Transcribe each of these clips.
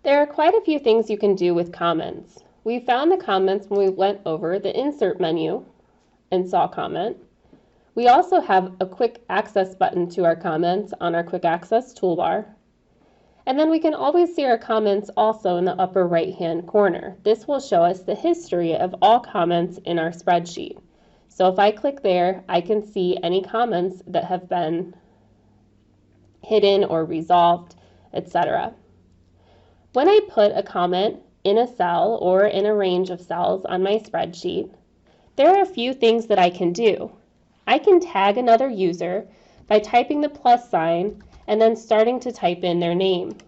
There are quite a few things you can do with comments. We found the comments when we went over the insert menu and saw comment. We also have a quick access button to our comments on our quick access toolbar. And then we can always see our comments also in the upper right-hand corner. This will show us the history of all comments in our spreadsheet. So if I click there, I can see any comments that have been hidden or resolved, etc. When I put a comment in a cell or in a range of cells on my spreadsheet, there are a few things that I can do. I can tag another user by typing the plus sign and then starting to type in their name.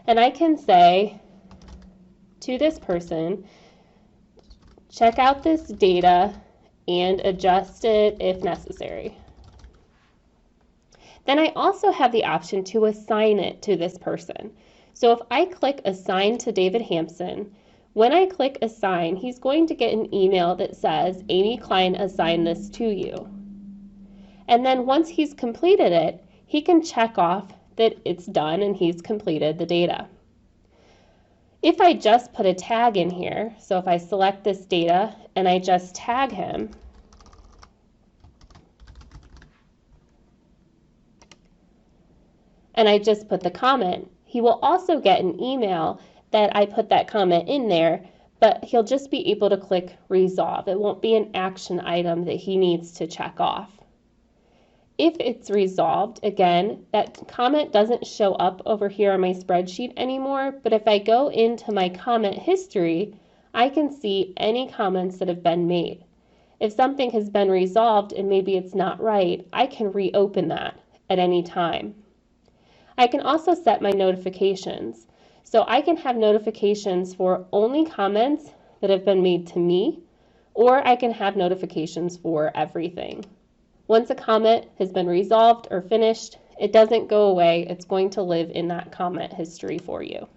And I can say to this person, check out this data and adjust it if necessary. Then I also have the option to assign it to this person. So if I click Assign to David Hampson, when I click Assign, he's going to get an email that says, Amy Klein assigned this to you. And then once he's completed it, he can check off that it's done and he's completed the data. If I just put a tag in here, so if I select this data and I just tag him, and I just put the comment, he will also get an email that I put that comment in there, but he'll just be able to click Resolve. It won't be an action item that he needs to check off. If it's resolved, again, that comment doesn't show up over here on my spreadsheet anymore, but if I go into my comment history, I can see any comments that have been made. If something has been resolved and maybe it's not right, I can reopen that at any time. I can also set my notifications. So I can have notifications for only comments that have been made to me, or I can have notifications for everything. Once a comment has been resolved or finished, it doesn't go away. It's going to live in that comment history for you.